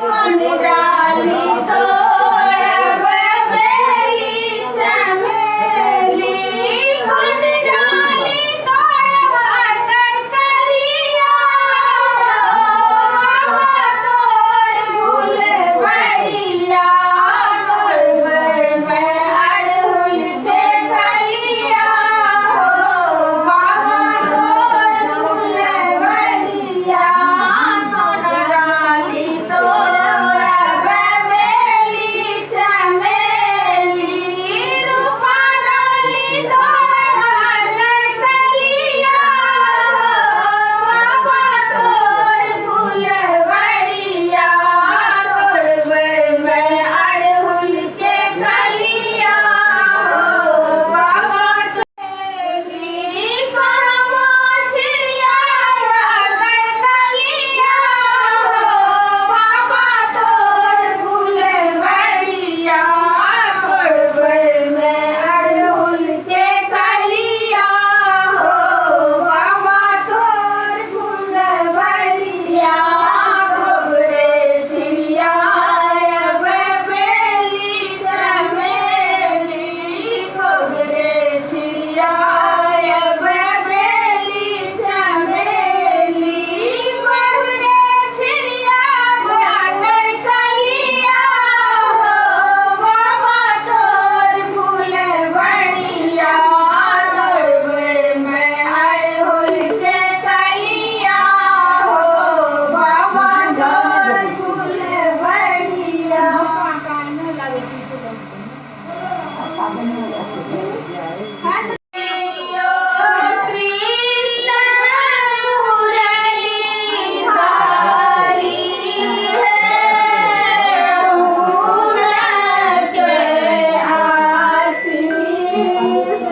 डाली तोड़ब बेली चमेली कोन डाली तोड़ब अतर कलिया तोड़ फूल बढ़िया तोड़ब मैं अड़हुल के कलिया बाबा तोड़ फूल बढ़िया सोना डाली तोड़ब बेली चमेली रूपा डाली तोड़ब अतर कलिया बाबा तोड़ फूल बढ़िया तोड़ब मैं अड़हुल के कलिया बाबा तोड़ी करमो छिड़िया अतर कलिया बाबा तोड़ फूल बढ़िया तोड़ब मैं अड़हुल के कलिया बाबा तोड़ फूल बढ़िया गोबरे छिड़िया अब बेली चमेली गोबरे छिड़िया अब बेली चमेली गोबरे छिड़िया अतर कलिया बाबा तोड़ फूल बढ़िया तोड़ब मैं अड़हुल के कलिया बाबा तोड़ फूल बढ़िया कृष्ण मुरली धारी है उनके आशीष